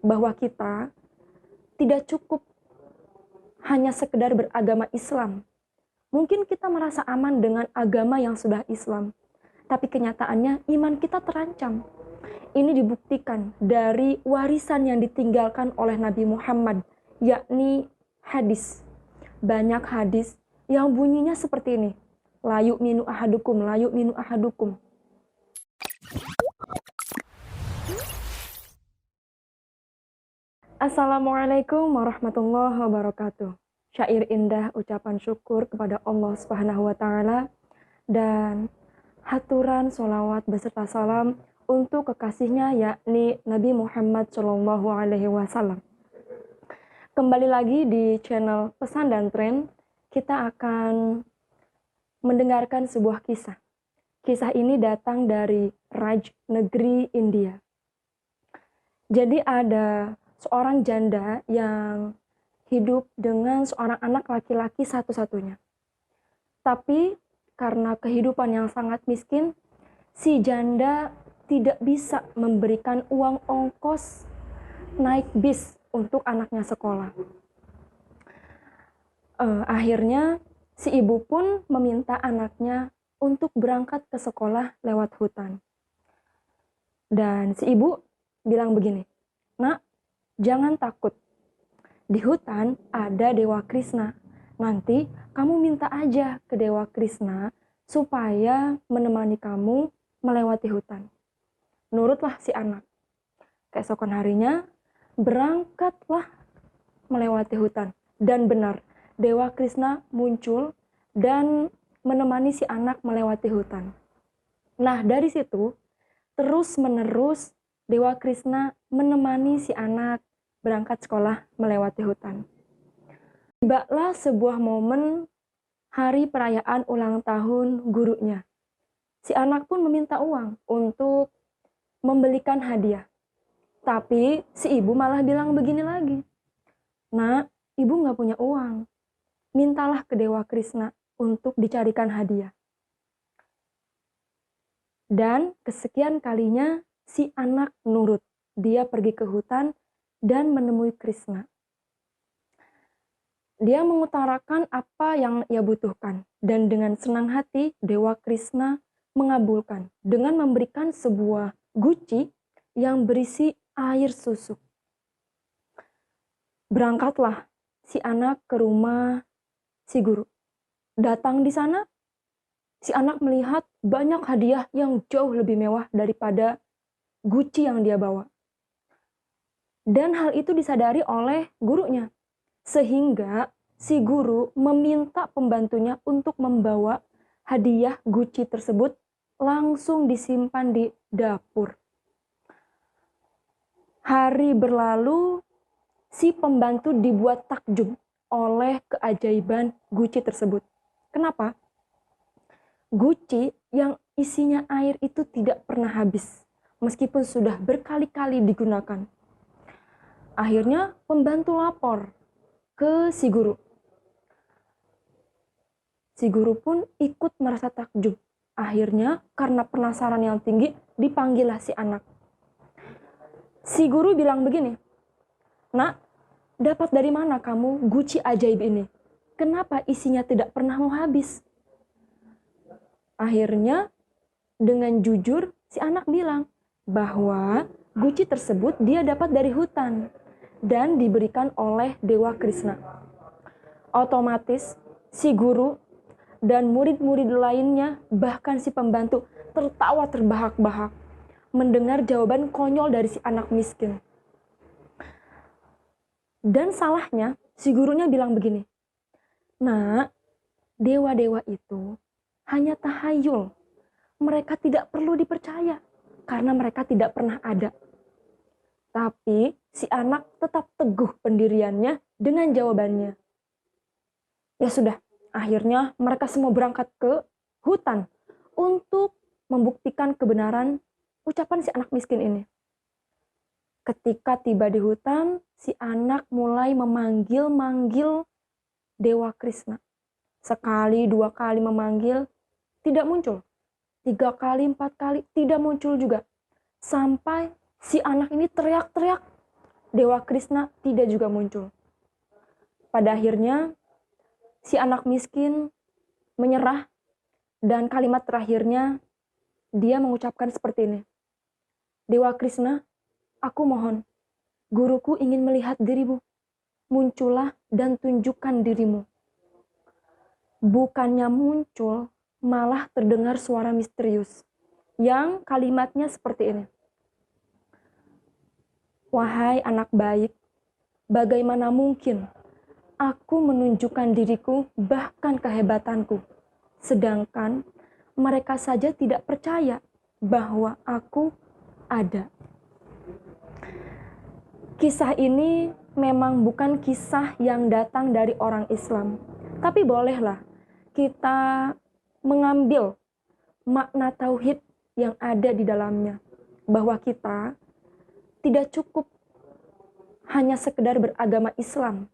bahwa kita tidak cukup hanya sekedar beragama Islam. Mungkin kita merasa aman dengan agama yang sudah Islam, tapi kenyataannya iman kita terancam. Ini dibuktikan dari warisan yang ditinggalkan oleh Nabi Muhammad, yakni hadis. Banyak hadis yang bunyinya seperti ini. La yu'minu ahadukum, la yu'minu ahadukum. Assalamualaikum warahmatullahi wabarakatuh. Syair indah ucapan syukur kepada Allah Subhanahu wa taala dan haturan sholawat beserta salam untuk kekasihnya yakni Nabi Muhammad Shallallahu alaihi wasallam. Kembali lagi di channel Pesan dan Tren, kita akan mendengarkan sebuah kisah. Kisah ini datang dari Raj negeri India. Jadi ada seorang janda yang hidup dengan seorang anak laki-laki satu-satunya. Tapi karena kehidupan yang sangat miskin, si janda tidak bisa memberikan uang ongkos naik bis untuk anaknya sekolah. Akhirnya si ibu pun meminta anaknya untuk berangkat ke sekolah lewat hutan. Dan si ibu bilang begini, "Nak, jangan takut. Di hutan ada Dewa Krishna. Nanti kamu minta aja ke Dewa Krishna supaya menemani kamu melewati hutan." Nurutlah si anak. Keesokan harinya berangkatlah melewati hutan. Dan benar, Dewa Krishna muncul dan menemani si anak melewati hutan. Nah, dari situ terus-menerus Dewa Krishna menemani si anak berangkat sekolah melewati hutan. Tibalah sebuah momen hari perayaan ulang tahun gurunya. Si anak pun meminta uang untuk membelikan hadiah. Tapi si ibu malah bilang begini lagi, "Nak, ibu gak punya uang. Mintalah ke Dewa Krishna untuk dicarikan hadiah." Dan kesekian kalinya si anak nurut. Dia pergi ke hutan dan menemui Krishna. Dia mengutarakan apa yang ia butuhkan. Dan dengan senang hati Dewa Krishna mengabulkan dengan memberikan sebuah guci yang berisi air susu. Berangkatlah si anak ke rumah si guru. Datang di sana, si anak melihat banyak hadiah yang jauh lebih mewah daripada guci yang dia bawa. Dan hal itu disadari oleh gurunya. Sehingga si guru meminta pembantunya untuk membawa hadiah guci tersebut langsung disimpan di dapur. Hari berlalu, si pembantu dibuat takjub oleh keajaiban guci tersebut. Kenapa? Guci yang isinya air itu tidak pernah habis, meskipun sudah berkali-kali digunakan. Akhirnya pembantu lapor ke si guru. Si guru pun ikut merasa takjub. Akhirnya karena penasaran yang tinggi, dipanggillah si anak. Si guru bilang begini, "Nak, dapat dari mana kamu guci ajaib ini? Kenapa isinya tidak pernah mau habis?" Akhirnya dengan jujur si anak bilang bahwa guci tersebut dia dapat dari hutan dan diberikan oleh Dewa Krishna. Otomatis si guru dan murid-murid lainnya, bahkan si pembantu, tertawa terbahak-bahak mendengar jawaban konyol dari si anak miskin. Dan salahnya si gurunya bilang begini, "Nah, dewa-dewa itu hanya tahayul. Mereka tidak perlu dipercaya karena mereka tidak pernah ada." Tapi si anak tetap teguh pendiriannya dengan jawabannya. Ya sudah, akhirnya mereka semua berangkat ke hutan untuk membuktikan kebenaran ucapan si anak miskin ini. Ketika tiba di hutan, si anak mulai memanggil-manggil Dewa Krishna. Sekali, dua kali memanggil, tidak muncul. 3 kali, 4 kali, tidak muncul juga. Sampai si anak ini teriak-teriak, Dewa Krishna tidak juga muncul. Pada akhirnya, si anak miskin menyerah dan kalimat terakhirnya dia mengucapkan seperti ini. Dewa Krishna, aku mohon, guruku ingin melihat dirimu. Muncullah dan tunjukkan dirimu. Bukannya muncul, malah terdengar suara misterius yang kalimatnya seperti ini. Wahai anak baik, bagaimana mungkin aku menunjukkan diriku bahkan kehebatanku, sedangkan mereka saja tidak percaya bahwa aku ada. Kisah ini memang bukan kisah yang datang dari orang Islam, tapi bolehlah kita mengambil makna tauhid yang ada di dalamnya, bahwa kita tidak cukup hanya sekedar beragama Islam.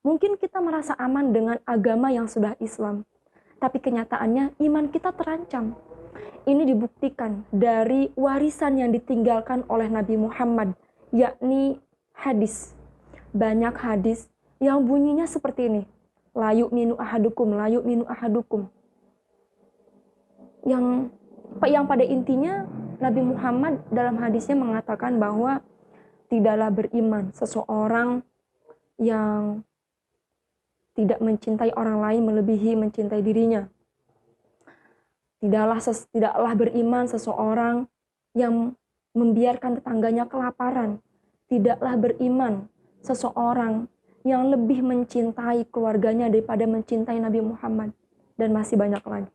Mungkin kita merasa aman dengan agama yang sudah Islam, tapi kenyataannya iman kita terancam. Ini dibuktikan dari warisan yang ditinggalkan oleh Nabi Muhammad, yakni hadis. Banyak hadis yang bunyinya seperti ini. La yu'minu ahadukum, la yu'minu ahadukum. Yang pada intinya Nabi Muhammad dalam hadisnya mengatakan bahwa tidaklah beriman seseorang yang tidak mencintai orang lain melebihi mencintai dirinya. Tidaklah beriman seseorang yang membiarkan tetangganya kelaparan. Tidaklah beriman seseorang yang lebih mencintai keluarganya daripada mencintai Nabi Muhammad. Dan masih banyak lagi.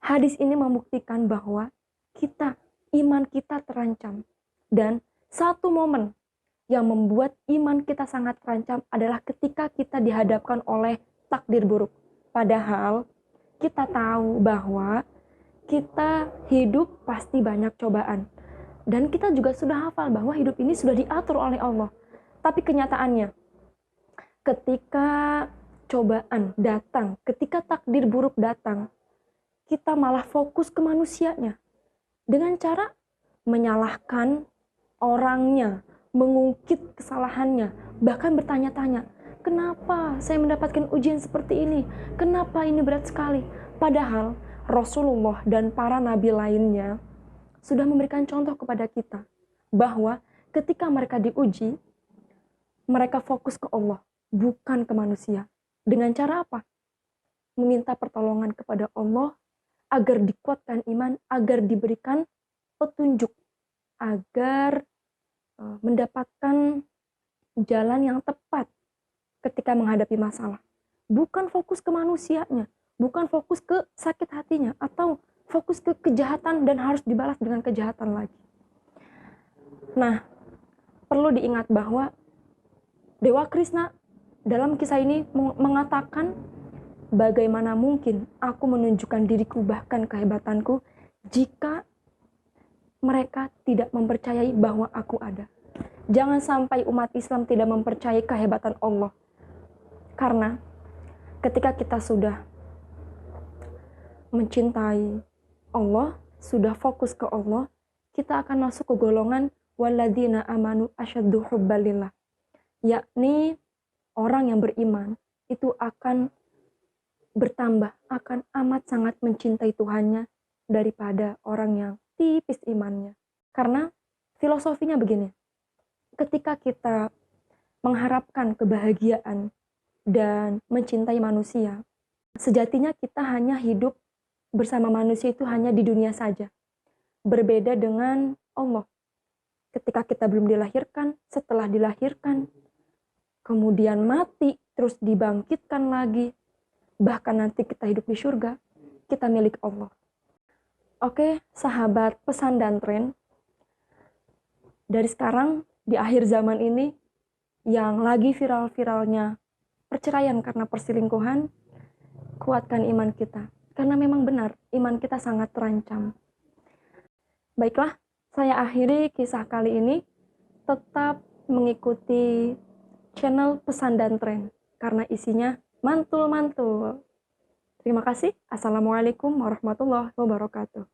Hadis ini membuktikan bahwa iman kita terancam. Dan satu momen yang membuat iman kita sangat terancam adalah ketika kita dihadapkan oleh takdir buruk. Padahal kita tahu bahwa kita hidup pasti banyak cobaan. Dan kita juga sudah hafal bahwa hidup ini sudah diatur oleh Allah. Tapi kenyataannya, ketika cobaan datang, ketika takdir buruk datang, kita malah fokus ke manusianya. Dengan cara menyalahkan orangnya, mengungkit kesalahannya, bahkan bertanya-tanya, kenapa saya mendapatkan ujian seperti ini? Kenapa ini berat sekali? Padahal Rasulullah dan para nabi lainnya sudah memberikan contoh kepada kita bahwa ketika mereka diuji, mereka fokus ke Allah, bukan ke manusia. Dengan cara apa? Meminta pertolongan kepada Allah agar dikuatkan iman, agar diberikan petunjuk, agar mendapatkan jalan yang tepat ketika menghadapi masalah. Bukan fokus ke manusianya, bukan fokus ke sakit hatinya, atau fokus ke kejahatan dan harus dibalas dengan kejahatan lagi. Nah, perlu diingat bahwa Dewa Krishna dalam kisah ini mengatakan, bagaimana mungkin aku menunjukkan diriku bahkan kehebatanku jika mereka tidak mempercayai bahwa aku ada. Jangan sampai umat Islam tidak mempercayai kehebatan Allah. Karena ketika kita sudah mencintai Allah, sudah fokus ke Allah, kita akan masuk ke golongan walladzina amanu asyaddu hubbalillah. Yakni orang yang beriman itu akan bertambah, akan amat sangat mencintai Tuhannya daripada orang yang tipis imannya. Karena filosofinya begini, ketika kita mengharapkan kebahagiaan dan mencintai manusia, sejatinya kita hanya hidup bersama manusia itu hanya di dunia saja. Berbeda dengan Allah. Ketika kita belum dilahirkan, setelah dilahirkan, kemudian mati, terus dibangkitkan lagi, bahkan nanti kita hidup di surga, kita milik Allah. Oke, sahabat pesan dan tren, dari sekarang di akhir zaman ini yang lagi viral-viralnya perceraian karena perselingkuhan, kuatkan iman kita. Karena memang benar, iman kita sangat terancam. Baiklah, saya akhiri kisah kali ini. Tetap mengikuti channel pesan dan tren, karena isinya mantul-mantul. Terima kasih. Assalamualaikum warahmatullahi wabarakatuh.